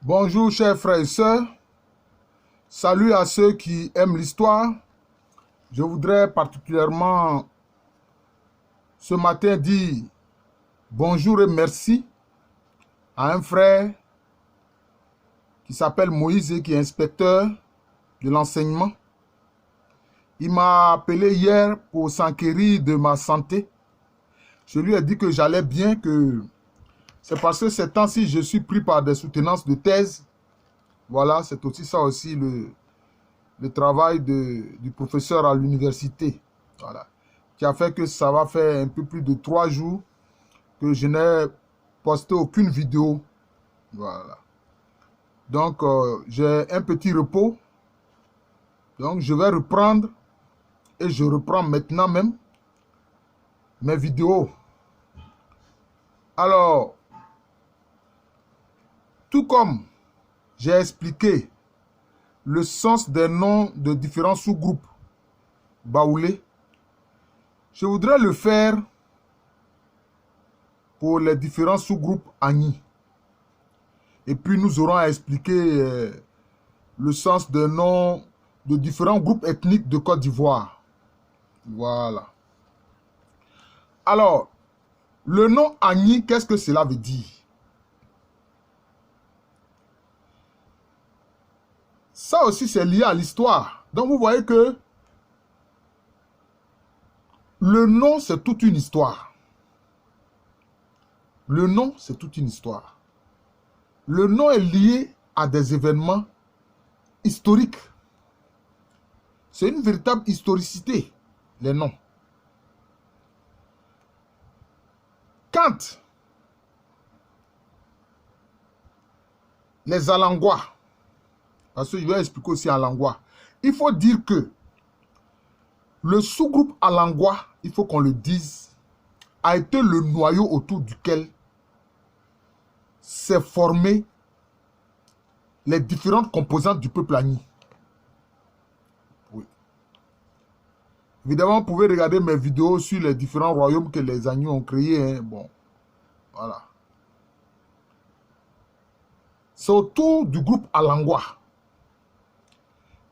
Bonjour chers frères et sœurs, salut à ceux qui aiment l'histoire. Je voudrais particulièrement ce matin dire bonjour et merci à un frère qui s'appelle Moïse et qui est inspecteur de l'enseignement. Il m'a appelé hier pour s'enquérir de ma santé. Je lui ai dit que j'allais bien, que c'est parce que ces temps-ci, je suis pris par des soutenances de thèse. Voilà, c'est aussi ça aussi le travail du professeur à l'université. Voilà, qui a fait que ça va faire un peu plus de 3 jours que je n'ai posté aucune vidéo. Voilà. Donc, j'ai un petit repos. Donc, je vais reprendre et je reprends maintenant même mes vidéos. Alors, tout comme j'ai expliqué le sens des noms de différents sous-groupes baoulés, je voudrais le faire pour les différents sous-groupes Agni. Et puis nous aurons à expliquer le sens des noms de différents groupes ethniques de Côte d'Ivoire. Voilà. Alors, le nom Agni, qu'est-ce que cela veut dire? Ça aussi, c'est lié à l'histoire. Donc, vous voyez que le nom, c'est toute une histoire. Le nom, c'est toute une histoire. Le nom est lié à des événements historiques. C'est une véritable historicité, les noms. Quand les Alangois, parce que je vais expliquer aussi Alangois, il faut dire que le sous-groupe Alangois, il faut qu'on le dise, a été le noyau autour duquel s'est formé les différentes composantes du peuple Agni. Oui. Évidemment, vous pouvez regarder mes vidéos sur les différents royaumes que les Agni ont créés. Hein. Bon, voilà. C'est autour du groupe Alangois.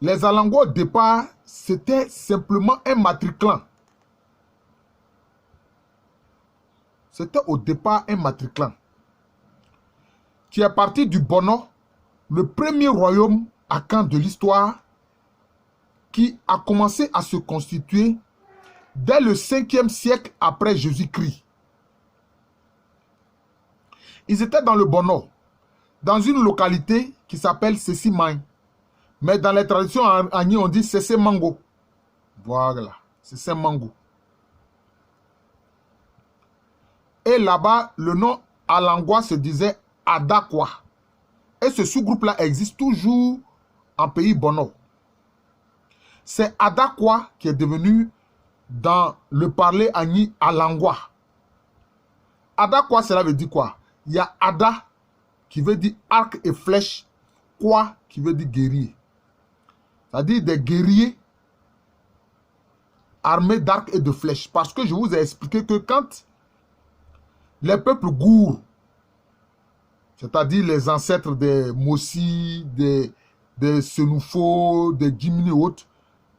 Les Alangois, au départ, c'était simplement un matriclan. C'était au départ un matriclan qui est parti du Bono, le premier royaume akan de l'histoire, qui a commencé à se constituer dès le 5e siècle après Jésus-Christ. Ils étaient dans le Bono, dans une localité qui s'appelle Sessimai. Mais dans les traditions Agni, on dit Sessé Mango. Voilà, Sessé Mango. Et là-bas, le nom Alangois se disait Adakwa. Et ce sous-groupe-là existe toujours en pays Bono. C'est Adakwa qui est devenu, dans le parler Agni, Alangois. Adakwa, cela veut dire quoi? Il y a Ada qui veut dire arc et flèche, Kwa qui veut dire guerrier. C'est-à-dire des guerriers armés d'arcs et de flèches. Parce que je vous ai expliqué que quand les peuples gourds, c'est-à-dire les ancêtres des Mossi, des Senoufo, des Gimini et autres,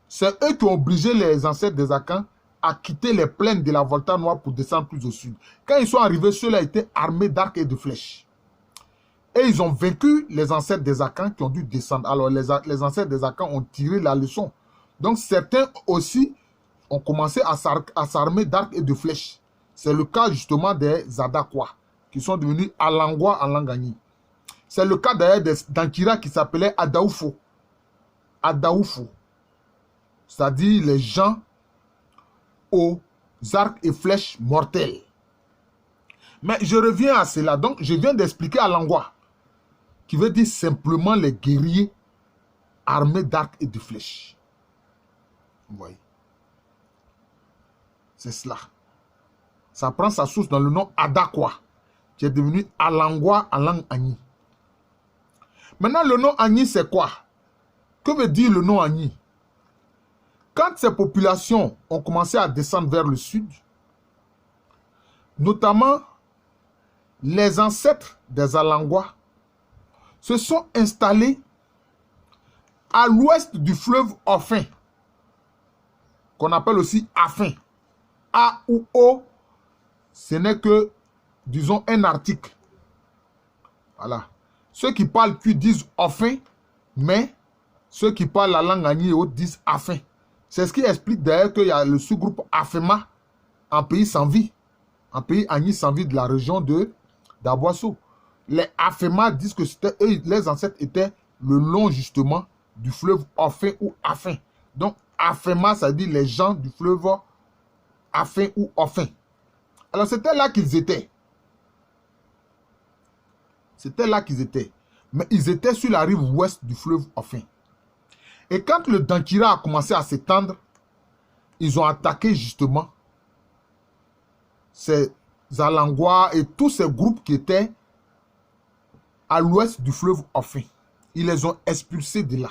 c'est eux qui ont obligé les ancêtres des Akans à quitter les plaines de la Volta Noire pour descendre plus au sud. Quand ils sont arrivés, ceux-là étaient armés d'arcs et de flèches. Et ils ont vaincu les ancêtres des Akans qui ont dû descendre. Alors les ancêtres des Akans ont tiré la leçon. Donc certains aussi ont commencé à s'armer d'arcs et de flèches. C'est le cas justement des Adakwa, qui sont devenus Alangois en langue Agni. C'est le cas d'ailleurs d'Ankira qui s'appelait Adaoufo. Adaoufo. C'est-à-dire les gens aux arcs et flèches mortels. Mais je reviens à cela. Donc je viens d'expliquer Alangois, qui veut dire simplement les guerriers armés d'arcs et de flèches. Vous voyez. C'est cela. Ça prend sa source dans le nom Adakwa, qui est devenu Alangois en langue Agni. Maintenant, le nom Agni, c'est quoi? Que veut dire le nom Agni? Quand ces populations ont commencé à descendre vers le sud, notamment les ancêtres des Alangois se sont installés à l'ouest du fleuve Ophé, qu'on appelle aussi Afin. A ou O, ce n'est que, disons, un article. Voilà. Ceux qui parlent Twi disent Ophé, mais ceux qui parlent la langue Agni et autres disent Afin. C'est ce qui explique d'ailleurs qu'il y a le sous-groupe Afema en pays sans vie, en pays Agni sans vie de la région de d'Aboisseau. Les Afema disent que eux, les ancêtres étaient le long justement du fleuve Ophé ou Afin. Donc Afema, ça dit les gens du fleuve Afin ou Ophé. Alors c'était là qu'ils étaient. C'était là qu'ils étaient. Mais ils étaient sur la rive ouest du fleuve Ophé. Et quand le Dankira a commencé à s'étendre, ils ont attaqué justement ces Alangois et tous ces groupes qui étaient à l'ouest du fleuve Ophé. Ils les ont expulsés de là.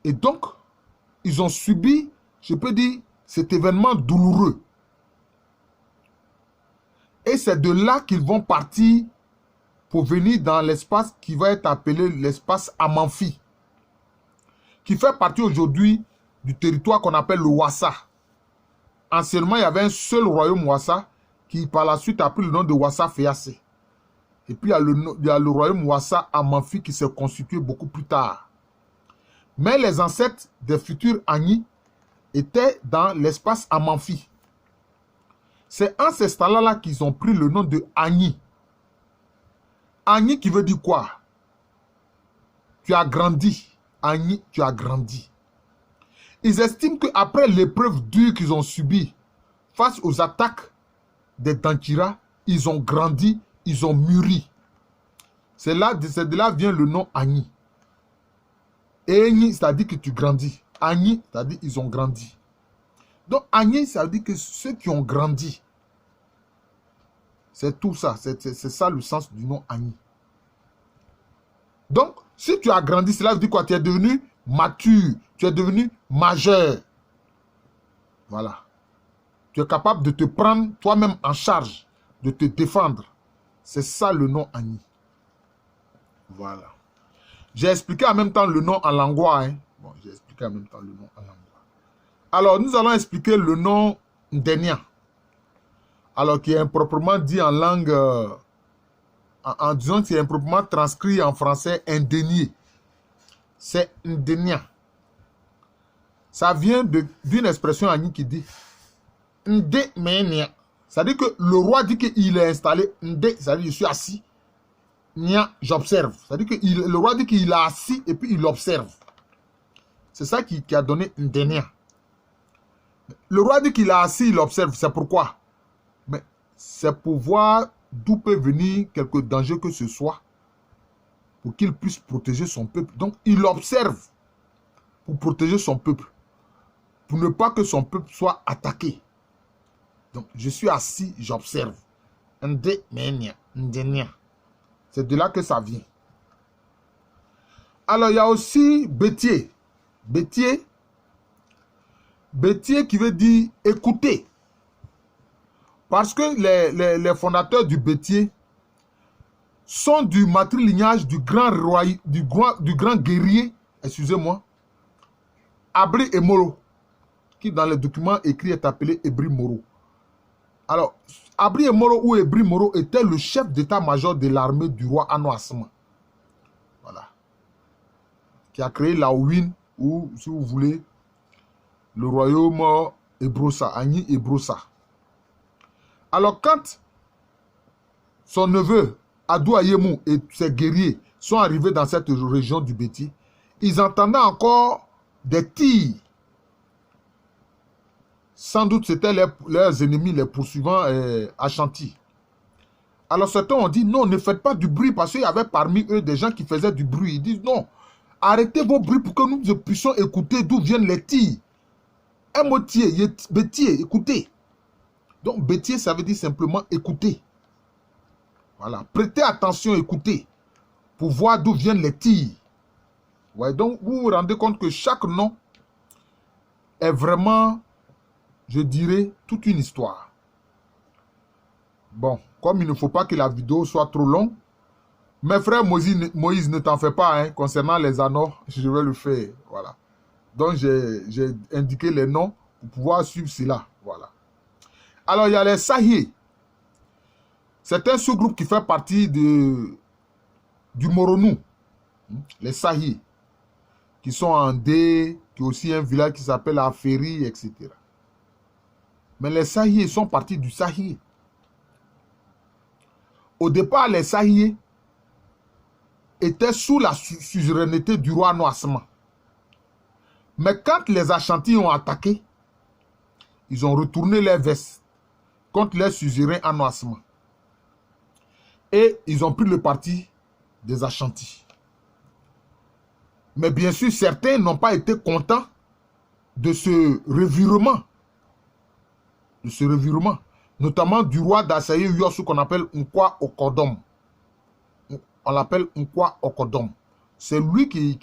Et donc, ils ont subi, je peux dire, cet événement douloureux. Et c'est de là qu'ils vont partir pour venir dans l'espace qui va être appelé l'espace Amanfi, qui fait partie aujourd'hui du territoire qu'on appelle le Wassa. Anciennement, il y avait un seul royaume Wassa qui par la suite a pris le nom de Wassa Féacé. Et puis il y a le royaume Wassa Amanfi qui s'est constitué beaucoup plus tard. Mais les ancêtres des futurs Agni étaient dans l'espace Amanfi. C'est en s'installant là qu'ils ont pris le nom de Agni. Agni qui veut dire quoi? Tu as grandi. Agni, tu as grandi. Ils estiment qu'après l'épreuve dure qu'ils ont subie face aux attaques des Dankira, ils ont grandi, ils ont mûri. C'est de là vient le nom Agni. Agni, c'est-à-dire que tu grandis. Agni, c'est-à-dire qu'ils ont grandi. Donc Agni, ça veut dire que ceux qui ont grandi. C'est tout ça. C'est ça le sens du nom Agni. Donc, si tu as grandi, cela veut dire quoi? Tu es devenu mature. Tu es devenu majeur. Voilà. Tu es capable de te prendre toi-même en charge, de te défendre. C'est ça le nom Agni. Voilà. J'ai expliqué en même temps le nom en langua. Hein. Bon, j'ai expliqué en même temps le nom en langua. Alors, nous allons expliquer le nom Ndenia. Alors, qui est improprement dit en langue, en disant qu'il est improprement transcrit en français indénié. C'est Ndenia. Ça vient d'une expression Agni qui dit Ndé Menia. C'est-à-dire que le roi dit qu'il est installé. Ndé, c'est-à-dire je suis assis. Nia, j'observe. C'est-à-dire que le roi dit qu'il est assis et puis il observe. C'est ça qui a donné Ndenia. Le roi dit qu'il est assis, il observe. C'est pourquoi? Mais c'est pour voir d'où peut venir quelque danger que ce soit pour qu'il puisse protéger son peuple. Donc, il observe pour protéger son peuple. Pour ne pas que son peuple soit attaqué. Donc, je suis assis, j'observe. C'est de là que ça vient. Alors, il y a aussi Bétier. Bétier qui veut dire écouter. Parce que les fondateurs du Bétier sont du matrilignage du grand guerrier, excusez-moi, Abri et Moro, qui dans les documents écrits est appelé Ebri Moro. Alors, Abri et Moro ou Ebri Moro était le chef d'état-major de l'armée du roi Anoasma. Voilà. Qui a créé la Ouin, ou, si vous voulez, le royaume Ebrosa, Agni Ebrosa. Alors, quand son neveu, Adou Ayemou et ses guerriers sont arrivés dans cette région du Béti, ils entendaient encore des tirs. Sans doute, c'était leurs ennemis, les poursuivants à Chantilly. Alors, certains ont dit, non, ne faites pas du bruit, parce qu'il y avait parmi eux des gens qui faisaient du bruit. Ils disent, non, arrêtez vos bruits pour que nous puissions écouter d'où viennent les tirs. Un mot tiers, Bétier, écoutez. Donc, Bétier, ça veut dire simplement écouter. Voilà. Prêtez attention, écoutez. Pour voir d'où viennent les tirs. Ouais, donc, vous vous rendez compte que chaque nom est vraiment, je dirais, toute une histoire. Bon, comme il ne faut pas que la vidéo soit trop longue, Mes frères Moïse, ne t'en fais pas, hein, concernant les anneaux, je vais le faire. Voilà. Donc, j'ai indiqué les noms pour pouvoir suivre cela. Voilà. Alors, il y a les Sahiers. C'est un sous-groupe qui fait partie du Moronou. Les Sahiers. Qui sont en D, qui est aussi un village qui s'appelle Aferi, etc. Mais les Sahiers sont partis du Sahier. Au départ, les Sahiers étaient sous la suzeraineté du roi Noasma. Mais quand les Ashantis ont attaqué, ils ont retourné les vestes contre les suzerains en Noasma. Et ils ont pris le parti des Ashantis. Mais bien sûr, certains n'ont pas été contents de ce revirement. Notamment du roi d'Assaye Yosu qu'on appelle Nkwa Okodom. On l'appelle Nkwa Okodom. C'est lui qui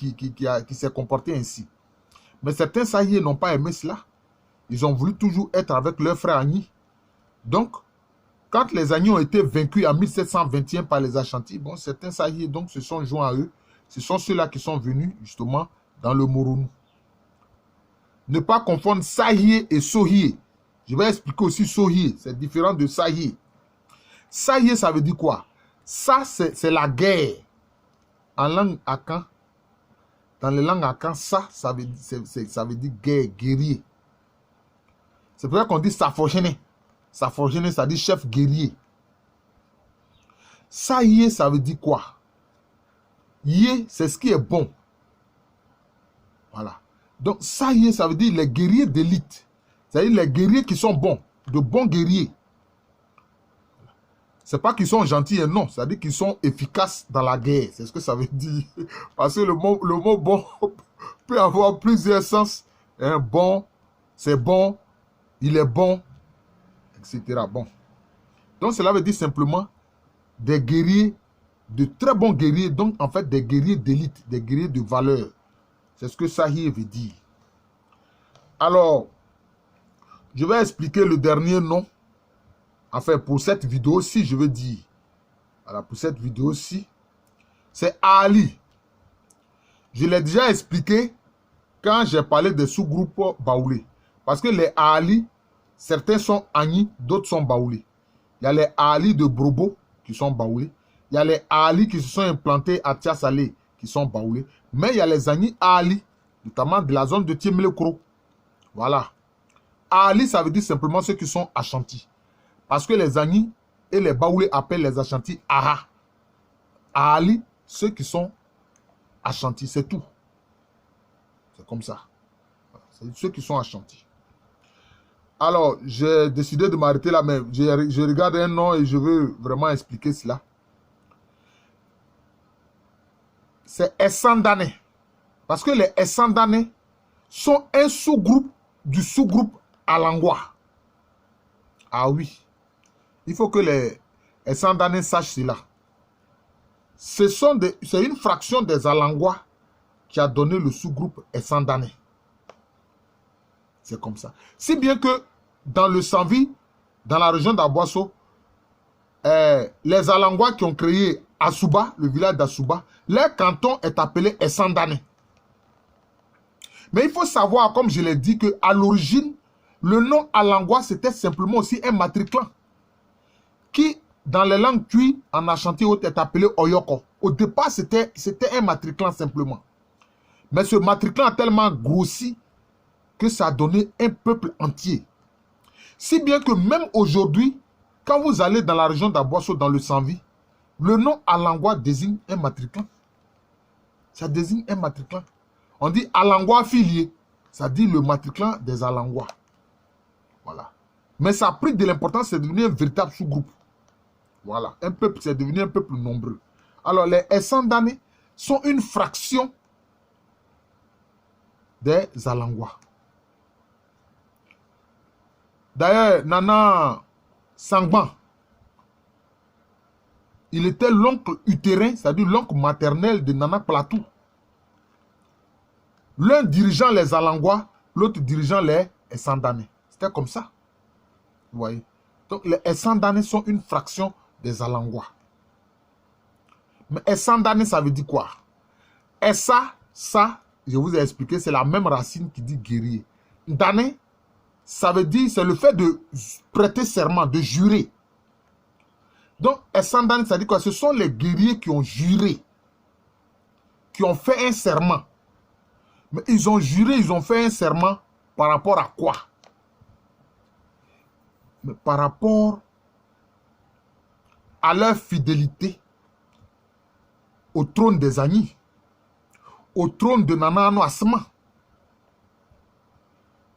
s'est comporté ainsi. Mais certains Sahiers n'ont pas aimé cela. Ils ont voulu toujours être avec leur frère Agni. Donc, quand les Agni ont été vaincus en 1721 par les Ashantis, bon, certains Sahiers donc se sont joints à eux. Ce sont ceux-là qui sont venus justement dans le Moronou. Ne pas confondre Sahier et Sohier. Je vais expliquer aussi Sohier. C'est différent de Sahier. Sahier, ça veut dire quoi? Ça, c'est la guerre. En langue akan, dans les langues akan, ça veut dire guerre, guerrier. C'est pour ça qu'on dit Saforgene. Saforgene, ça dit chef guerrier. Sahier, ça veut dire quoi? Yé, c'est ce qui est bon. Voilà. Donc, Sahier, ça veut dire les guerriers d'élite. C'est-à-dire les guerriers qui sont bons, de bons guerriers. C'est pas qu'ils sont gentils, non. C'est-à-dire qu'ils sont efficaces dans la guerre. C'est ce que ça veut dire. Parce que le mot bon peut avoir plusieurs sens. Un bon, c'est bon, il est bon, etc. Bon. Donc, cela veut dire simplement des guerriers, de très bons guerriers, donc en fait des guerriers d'élite, des guerriers de valeur. C'est ce que Sahier veut dire. Alors, je vais expliquer le dernier nom. Enfin, pour cette vidéo-ci, je veux dire. Voilà, pour cette vidéo-ci, c'est Ali. Je l'ai déjà expliqué quand j'ai parlé des sous-groupes baoulés. Parce que les Ali, certains sont Agni, d'autres sont baoulés. Il y a les Ali de Brobo qui sont baoulés. Il y a les Ali qui se sont implantés à Tiasalé qui sont baoulés. Mais il y a les Agni Ali, notamment de la zone de Tiemlekro. Voilà. Ali, ça veut dire simplement ceux qui sont Ashantis. Parce que les Agni et les baoulés appellent les Ashantis Aha. Ali, ceux qui sont Ashantis, c'est tout. C'est comme ça. C'est ceux qui sont Ashantis. Alors, j'ai décidé de m'arrêter là, mais je regarde un nom et je veux vraiment expliquer cela. C'est Essandane. Parce que les Essandane sont un sous-groupe du sous-groupe Alangwa. Ah oui. Il faut que les Essandane sachent cela. C'est une fraction des Alangwa qui a donné le sous-groupe Essandane. C'est comme ça. Si bien que dans le Sanvi, dans la région d'Aboasso, les Alangwa qui ont créé Asuba, le village d'Asuba, leur canton est appelé Essandane. Mais il faut savoir, comme je l'ai dit, qu'à l'origine, le nom Alangwa, c'était simplement aussi un matriclan qui, dans les langues tui, en Ashanti, est appelé Oyoko. Au départ, c'était un matriclan simplement. Mais ce matriclan a tellement grossi que ça a donné un peuple entier. Si bien que même aujourd'hui, quand vous allez dans la région d'Aboasso, dans le Sanvi, le nom Alangwa désigne un matriclan. Ça désigne un matriclan. On dit Alangwa filié. Ça dit le matriclan des Alangwa. Voilà. Mais ça a pris de l'importance, c'est devenu un véritable sous-groupe. Voilà. Un peuple, c'est devenu un peuple nombreux. Alors, les Essandane sont une fraction des Alangwa. D'ailleurs, Nana Sangban, il était l'oncle utérin, c'est-à-dire l'oncle maternel de Nana Platou. L'un dirigeant les Alangwa, l'autre dirigeant les Essandane. C'était comme ça. Vous voyez. Donc les Essandane sont une fraction des Alangwa. Mais Essandane, ça veut dire quoi? Essa, ça, je vous ai expliqué, c'est la même racine qui dit guerrier. Ndane, ça veut dire, c'est le fait de prêter serment, de jurer. Donc, Essandane, ça dit quoi? Ce sont les guerriers qui ont juré, qui ont fait un serment. Mais ils ont juré, ils ont fait un serment par rapport à quoi? Mais par rapport à leur fidélité au trône des Agni, au trône de Nana Ano Asma.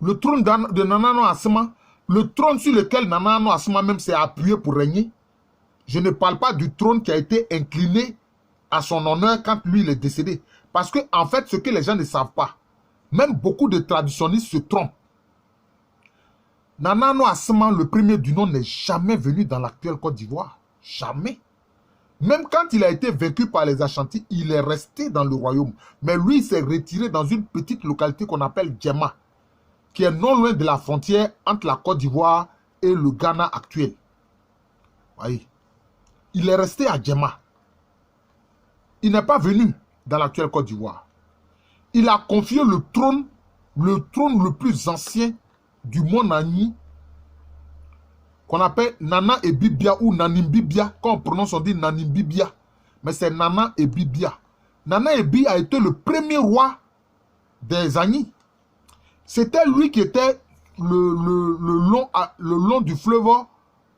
Le trône de Nana Ano Asma, le trône sur lequel Nana Ano Asma même s'est appuyé pour régner. Je ne parle pas du trône qui a été incliné à son honneur quand lui il est décédé. Parce que en fait, ce que les gens ne savent pas, même beaucoup de traditionnistes se trompent. Nana Ano Asma, le premier du nom, n'est jamais venu dans l'actuelle Côte d'Ivoire. Jamais. Même quand il a été vaincu par les Ashanti, il est resté dans le royaume. Mais lui, il s'est retiré dans une petite localité qu'on appelle Djema, qui est non loin de la frontière entre la Côte d'Ivoire et le Ghana actuel. Voyez. Il est resté à Djema. Il n'est pas venu dans l'actuelle Côte d'Ivoire. Il a confié le trône le plus ancien du monde Agni, qu'on appelle Nana et Bibia ou Nanimbibia. Quand on prononce, on dit Nanimbibia. Mais c'est Nana et Bibia. Nana Ebi a été le premier roi des Agni. C'était lui qui était le long du fleuve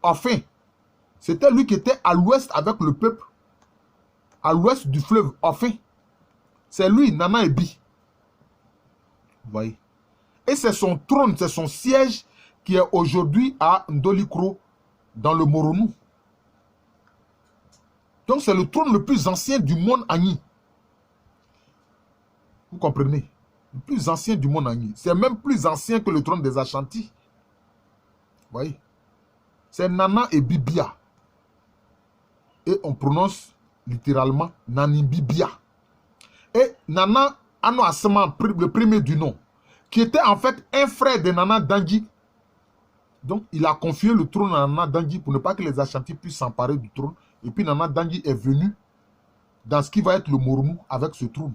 Enfin. C'était lui qui était à l'ouest avec le peuple. À l'ouest du fleuve Enfin. C'est lui, Nana Ebi. Vous voyez. Et c'est son trône, c'est son siège qui est aujourd'hui à Ndolikro, dans le Moronou. Donc c'est le trône le plus ancien du monde Agni. Vous comprenez? Le plus ancien du monde Agni. C'est même plus ancien que le trône des Ashanti. Vous voyez? C'est Nana et Bibia. Et on prononce littéralement Nanimbibia. Et Nana Ano Asma, le premier du nom, qui était en fait un frère de Nana Dangi. Donc, il a confié le trône à Nana Dangi pour ne pas que les Ashanti puissent s'emparer du trône. Et puis, Nana Dangi est venu dans ce qui va être le Moronou avec ce trône.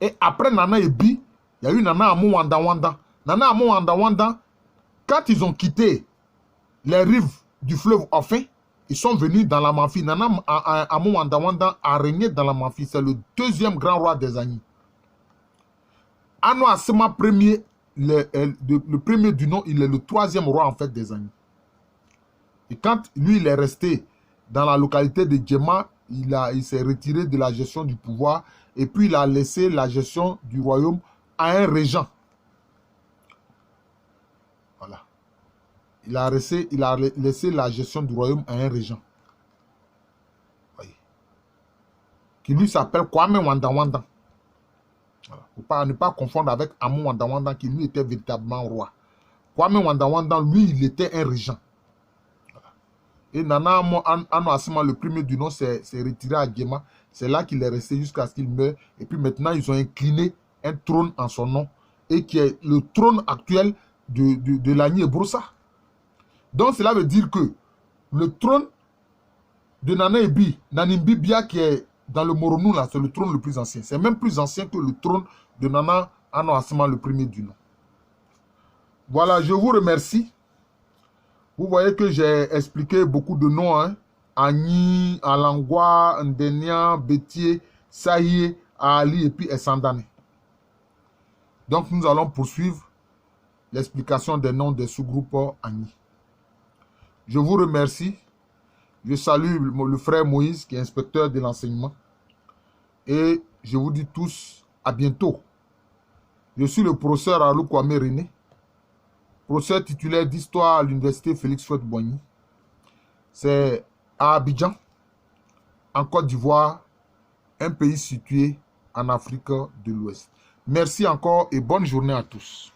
Et après Nana Ebi, il y a eu Nana Amo Wanda Wanda. Nana Amo Wanda Wanda, quand ils ont quitté les rives du fleuve Enfin, ils sont venus dans la Manfi. Nana Amo Wanda Wanda a régné dans la Manfi. C'est le deuxième grand roi des Agni. Ano Asma premier, le premier du nom, il est le troisième roi en fait des Agni. Et quand lui, il est resté dans la localité de Djema, il s'est retiré de la gestion du pouvoir et puis il a laissé la gestion du royaume à un régent. Voilà. Il a laissé la gestion du royaume à un régent. Voyez. Qui lui s'appelle Kwame Wanda Wanda. Voilà. Ne pas confondre avec Amo Wanda Wanda qui lui était véritablement roi. Kwame Wanda Wanda, lui, il était un régent. Voilà. Et Nana Ano Asma, le premier du nom, s'est retiré à Djema. C'est là qu'il est resté jusqu'à ce qu'il meure. Et puis maintenant, ils ont incliné un trône en son nom. Et qui est le trône actuel de l'Agni Ebroussa. Donc cela veut dire que le trône de Nana Ebi, Nanimbibia, qui est dans le Moronou, là, c'est le trône le plus ancien. C'est même plus ancien que le trône de Nana Ano Asma, le premier du nom. Voilà, je vous remercie. Vous voyez que j'ai expliqué beaucoup de noms. Hein? Agni, Alangwa, Ndenia, Bétier, Sahié, Ali et puis Essandane. Donc nous allons poursuivre l'explication des noms des sous-groupes Agni. Je vous remercie. Je salue le frère Moïse qui est inspecteur de l'enseignement. Et je vous dis tous à bientôt. Je suis le professeur Alou Kwame René, professeur titulaire d'histoire à l'université Félix Houphouët-Boigny. C'est à Abidjan, en Côte d'Ivoire, un pays situé en Afrique de l'Ouest. Merci encore et bonne journée à tous.